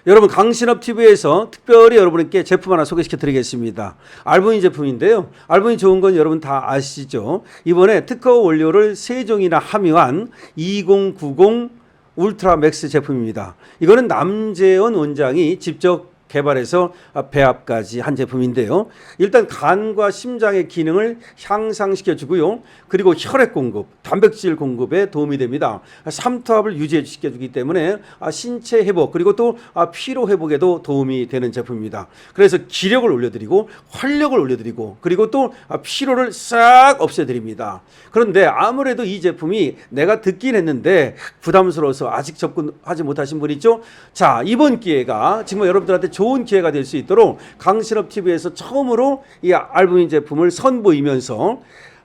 여러분 강신업TV에서 특별히 여러분께 제품 하나 소개시켜 드리겠습니다. 알부인 제품인데요. 알부인 좋은 건 여러분 다 아시죠? 이번에 특허 원료를 3종이나 함유한 2090 울트라 맥스 제품입니다. 이거는 남재원 원장이 직접 개발해서 배합까지 한 제품인데요. 일단 간과 심장의 기능을 향상시켜 주고요. 그리고 혈액 공급, 단백질 공급에 도움이 됩니다. 삼투압을 유지시켜 주기 때문에 신체 회복 그리고 또 피로 회복에도 도움이 되는 제품입니다. 그래서 기력을 올려드리고 활력을 올려드리고 그리고 또 피로를 싹 없애드립니다. 그런데 아무래도 이 제품이 내가 듣긴 했는데 부담스러워서 아직 접근하지 못하신 분 있죠? 자, 이번 기회가 정말 여러분들한테 좋은 기회가 될 수 있도록 강신업TV에서 처음으로 이 알부민 제품을 선보이면서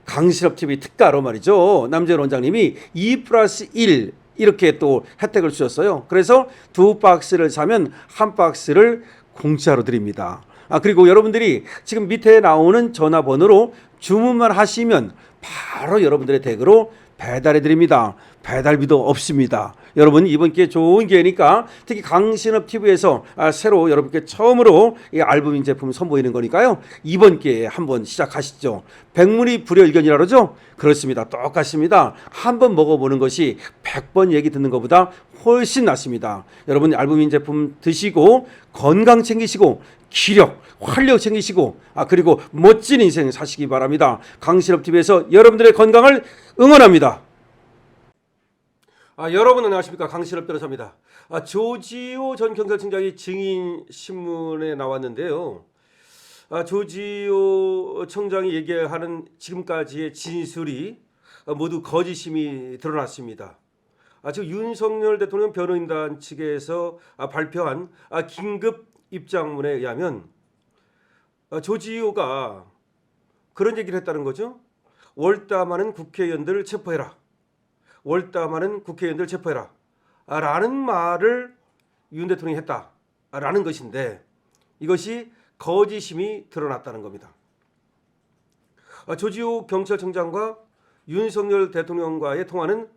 강신업TV 특가로 말이죠. 남재원 원장님이 2+1 이렇게 또 혜택을 주셨어요. 그래서 2박스를 사면 1박스를 공짜로 드립니다. 그리고 여러분들이 지금 밑에 나오는 전화번호로 주문만 하시면 바로 여러분들의 댁으로 배달해 드립니다. 배달비도 없습니다. 여러분 이번 기회 좋은 기회니까 특히 강신업TV에서 새로 여러분께 처음으로 이 알부민 제품 선보이는 거니까요. 이번 기회에 한번 시작하시죠. 백문이 불여일견이라 그러죠? 그렇습니다. 똑같습니다. 한번 먹어보는 것이 100번 얘기 듣는 것보다 훨씬 낫습니다. 여러분 알부민 제품 드시고 건강 챙기시고 기력, 활력 챙기시고 그리고 멋진 인생 사시기 바랍니다. 강신업TV에서 여러분들의 건강을 응원합니다. 여러분 안녕하십니까, 강신업 변호사입니다. 조지호 전 경찰청장이 증인 신문에 나왔는데요. 조지호 청장이 얘기하는 지금까지의 진술이 모두 거짓임이 드러났습니다. 지금 윤석열 대통령 변호인단 측에서 발표한 긴급 입장문에 의하면 조지호가 그런 얘기를 했다는 거죠. 월담하는 국회의원들을 체포해라. 월담하는 국회의원들 체포해라 라는 말을 윤 대통령이 했다라는 것인데 이것이 거짓임이 드러났다는 겁니다. 조지호 경찰청장과 윤석열 대통령과의 통화는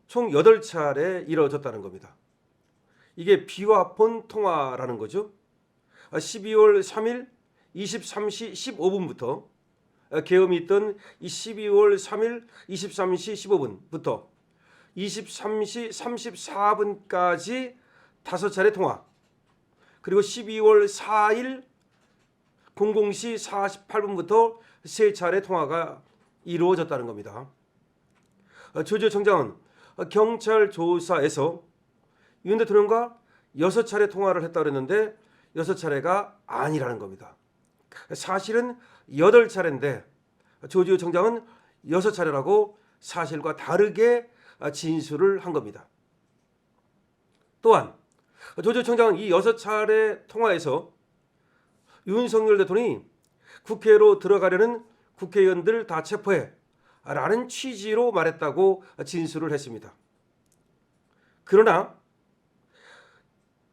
총 8차례 이루어졌다는 겁니다. 이게 비화폰 통화라는 거죠. 12월 3일 23시 15분부터 계엄이 있던 12월 3일 23시 15분부터 23시 34분까지 5차례 통화, 그리고 12월 4일 00시 48분부터 3차례 통화가 이루어졌다는 겁니다. 조지호 청장은 경찰 조사에서 윤 대통령과 6차례 통화를 했다고 했는데 6차례가 아니라는 겁니다. 사실은 8차례인데 조지호 청장은 6차례라고 사실과 다르게 진술을 한 겁니다. 또한 조지호 청장은 이 6차례 통화에서 윤석열 대통령이 국회로 들어가려는 국회의원들 다 체포해 라는 취지로 말했다고 진술을 했습니다. 그러나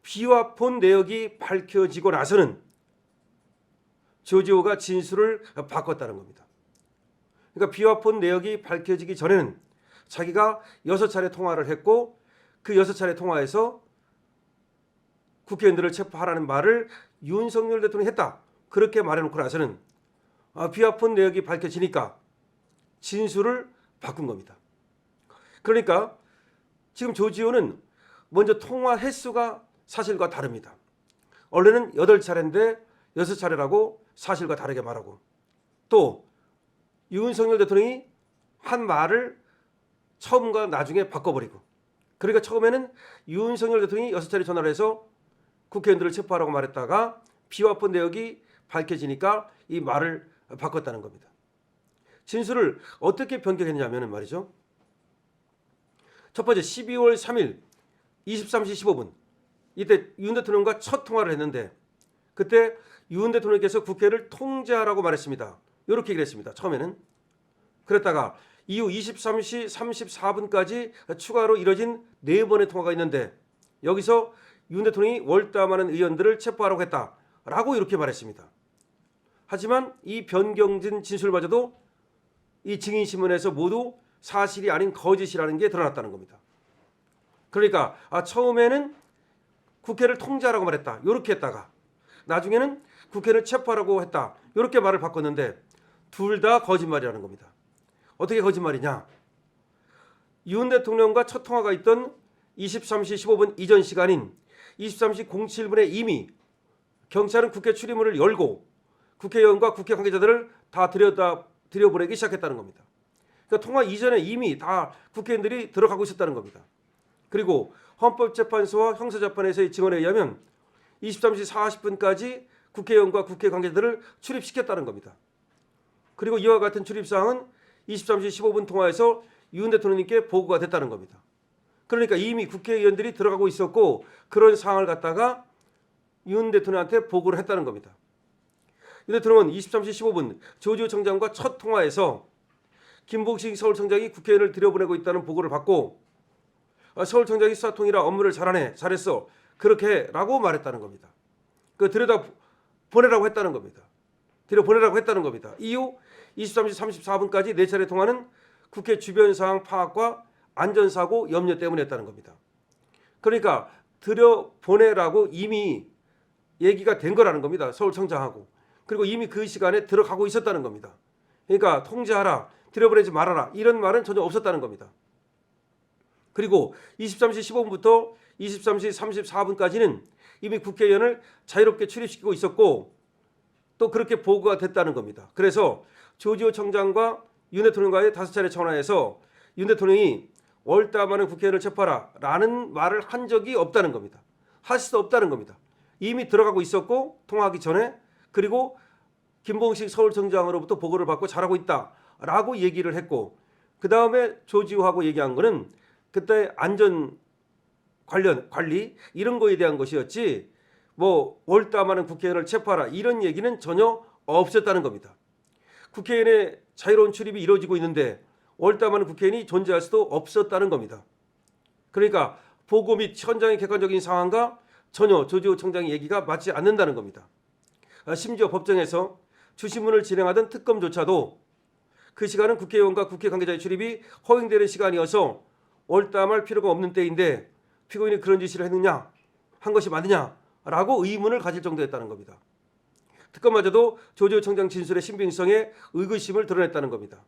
비화폰 내역이 밝혀지고 나서는 조지호가 진술을 바꿨다는 겁니다. 그러니까 비화폰 내역이 밝혀지기 전에는 자기가 6차례 통화를 했고 그 6차례 통화에서 국회의원들을 체포하라는 말을 윤석열 대통령이 했다. 그렇게 말해놓고 나서는 비화폰 내역이 밝혀지니까 진술을 바꾼 겁니다. 그러니까 지금 조지호는 먼저 통화 횟수가 사실과 다릅니다. 원래는 8차례인데 6차례라고 사실과 다르게 말하고, 또 윤석열 대통령이 한 말을 처음과 나중에 바꿔버리고, 그러니까 처음에는 윤석열 대통령이 6차례 전화를 해서 국회의원들을 체포하라고 말했다가 비화폰 내역이 밝혀지니까 이 말을 바꿨다는 겁니다. 진술을 어떻게 변경했냐면 말이죠. 첫 번째 12월 3일 23시 15분 이때 윤 대통령과 첫 통화를 했는데 그때 윤 대통령께서 국회를 통제하라고 말했습니다. 이렇게 얘기를 했습니다. 처음에는. 그랬다가 이후 23시 34분까지 추가로 이뤄진 4번의 통화가 있는데 여기서 윤 대통령이 월담하는 의원들을 체포하라고 했다라고 이렇게 말했습니다. 하지만 이 변경된 진술마저도 이 증인신문에서 모두 사실이 아닌 거짓이라는 게 드러났다는 겁니다. 그러니까 처음에는 국회를 통제하라고 말했다. 이렇게 했다가 나중에는 국회를 체포하라고 했다. 이렇게 말을 바꿨는데 둘 다 거짓말이라는 겁니다. 어떻게 거짓말이냐? 윤 대통령과 첫 통화가 있던 23시 15분 이전 시간인 23시 07분에 이미 경찰은 국회 출입문을 열고 국회의원과 국회 관계자들을 다 들여보내기 시작했다는 겁니다. 그러니까 통화 이전에 이미 다 국회의원들이 들어가고 있었다는 겁니다. 그리고 헌법재판소와 형사재판에서의 증언에 의하면 23시 40분까지 국회의원과 국회 관계자들을 출입시켰다는 겁니다. 그리고 이와 같은 출입사항은 23시 15분 통화에서 윤 대통령님께 보고가 됐다는 겁니다. 그러니까 이미 국회의원들이 들어가고 있었고 그런 상황을 갖다가 윤 대통령한테 보고를 했다는 겁니다. 윤 대통령은 23시 15분 조지호 청장과 첫 통화에서 김봉식 서울청장이 국회의원을 들여보내고 있다는 보고를 받고 서울청장이 수사통이라 업무를 잘하네, 잘했어, 그렇게 해라고 말했다는 겁니다. 그 들여다 보내라고 했다는 겁니다. 들여보내라고 했다는 겁니다. 이후 23시 34분까지 4차례 통화는 국회 주변 상황 파악과 안전사고 염려 때문에 했다는 겁니다. 그러니까 들여보내라고 이미 얘기가 된 거라는 겁니다. 서울청장하고. 그리고 이미 그 시간에 들어가고 있었다는 겁니다. 그러니까 통제하라, 들여보내지 말아라, 이런 말은 전혀 없었다는 겁니다. 그리고 23시 15분부터 23시 34분까지는 이미 국회의원을 자유롭게 출입시키고 있었고 또 그렇게 보고가 됐다는 겁니다. 그래서 조지호 청장과 윤 대통령과의 5차례 전화에서 윤 대통령이 월담하는 국회의원을 체포하라 라는 말을 한 적이 없다는 겁니다. 할 수도 없다는 겁니다. 이미 들어가고 있었고 통화하기 전에, 그리고 김봉식 서울청장으로부터 보고를 받고 잘하고 있다라고 얘기를 했고, 그 다음에 조지호하고 얘기한 거는 그때 안전 관리 이런 거에 대한 것이었지 뭐 월담하는 국회의원을 체포하라 이런 얘기는 전혀 없었다는 겁니다. 국회의원의 자유로운 출입이 이루어지고 있는데 월담하는 국회의원이 존재할 수도 없었다는 겁니다. 그러니까 보고 및 현장의 객관적인 상황과 전혀 조지호 청장의 얘기가 맞지 않는다는 겁니다. 심지어 법정에서 주신문을 진행하던 특검조차도 그 시간은 국회의원과 국회 관계자의 출입이 허용되는 시간이어서 월담할 필요가 없는 때인데 피고인이 그런 지시를 했느냐, 한 것이 맞느냐라고 의문을 가질 정도였다는 겁니다. 특검마저도 조지호 청장 진술의 신빙성에 의구심을 드러냈다는 겁니다.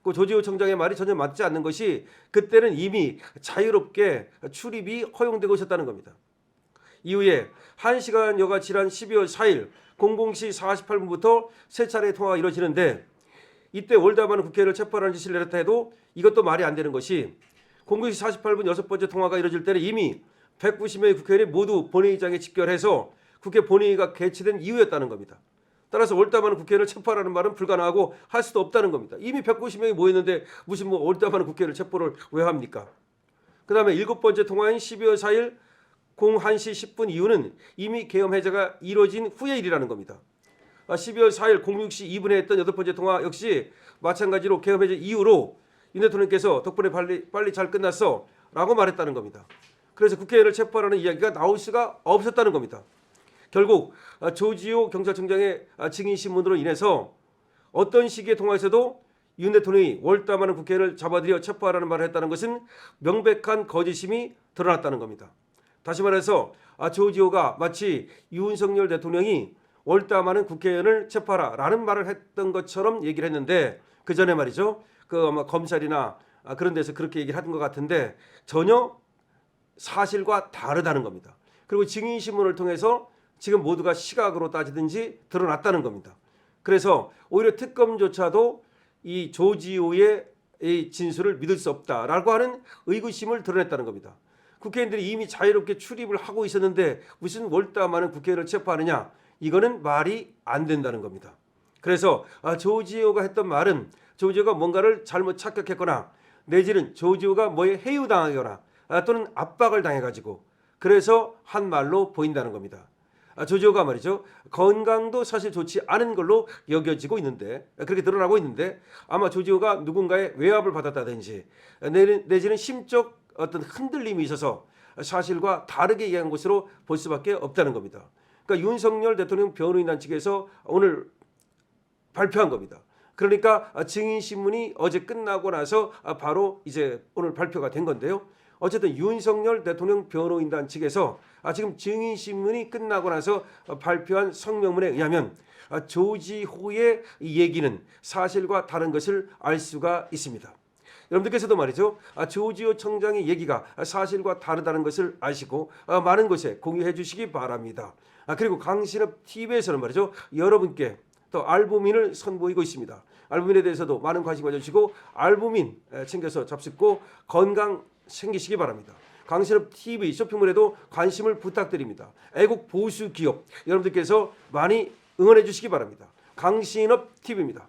그 조지호 청장의 말이 전혀 맞지 않는 것이 그때는 이미 자유롭게 출입이 허용되고 있었다는 겁니다. 이후에 1시간여가 지난 12월 4일 00시 48분부터 세 차례의 통화가 이루어지는데 이때 월담하는 국회의원을 체포하라는 지시를 내렸다 해도 이것도 말이 안 되는 것이 00시 48분 6번째 통화가 이루어질 때는 이미 190명의 국회의원이 모두 본회의장에 집결해서 국회 본회의가 개최된 이후였다는 겁니다. 따라서 월담하는 국회의원을 체포하라는 말은 불가능하고 할 수도 없다는 겁니다. 이미 190명이 모였는데 무슨 뭐 월담하는 국회의원을 체포를 왜 합니까? 그 다음에 7번째 통화인 12월 4일 01시 10분 이후는 이미 계엄 해제가 이루어진 후의 일이라는 겁니다. 12월 4일 06시 2분에 했던 8번째 통화 역시 마찬가지로 계엄 해제 이후로 윤 대통령께서 덕분에 빨리 잘 끝났어 라고 말했다는 겁니다. 그래서 국회의원을 체포하라는 이야기가 나올 수가 없었다는 겁니다. 결국 조지호 경찰청장의 증인신문으로 인해서 어떤 시기의 통화에서도 윤 대통령이 월담하는 국회의원을 잡아들여 체포하라는 말을 했다는 것은 명백한 거짓임이 드러났다는 겁니다. 다시 말해서 조지호가 마치 윤석열 대통령이 월담하는 국회의원을 체포하라라는 말을 했던 것처럼 얘기를 했는데 그 전에 말이죠. 그 아마 검찰이나 그런 데서 그렇게 얘기를 하던 것 같은데 전혀 사실과 다르다는 겁니다. 그리고 증인신문을 통해서 지금 모두가 시각으로 따지든지 드러났다는 겁니다. 그래서 오히려 특검조차도 이 조지호의 이 진술을 믿을 수 없다라고 하는 의구심을 드러냈다는 겁니다. 국회의원들이 이미 자유롭게 출입을 하고 있었는데 무슨 월담하는 국회의원을 체포하느냐, 이거는 말이 안 된다는 겁니다. 그래서 조지호가 했던 말은 조지호가 뭔가를 잘못 착각했거나 내지는 조지호가 뭐에 해유당하거나 또는 압박을 당해가지고 그래서 한 말로 보인다는 겁니다. 조지호가 말이죠, 건강도 사실 좋지 않은 걸로 여겨지고 있는데, 그렇게 드러나고 있는데 아마 조지호가 누군가의 외압을 받았다든지 내지는 심적 어떤 흔들림이 있어서 사실과 다르게 이해한 것으로 볼 수밖에 없다는 겁니다. 그러니까 윤석열 대통령 변호인단 측에서 오늘 발표한 겁니다. 그러니까 증인신문이 어제 끝나고 나서 바로 이제 오늘 발표가 된 건데요. 어쨌든 윤석열 대통령 변호인단 측에서 지금 증인신문이 끝나고 나서 발표한 성명문에 의하면 조지호의 이 얘기는 사실과 다른 것을 알 수가 있습니다. 여러분들께서도 말이죠. 조지호 청장의 얘기가 사실과 다르다는 것을 아시고 많은 곳에 공유해 주시기 바랍니다. 그리고 강신업 TV에서는 말이죠. 여러분께 또 알부민을 선보이고 있습니다. 알부민에 대해서도 많은 관심 가져주시고 알부민 챙겨서 잡숫고 건강 챙기시기 바랍니다. 강신업 TV 쇼핑몰에도 관심을 부탁드립니다. 애국 보수 기업 여러분들께서 많이 응원해 주시기 바랍니다. 강신업 TV입니다.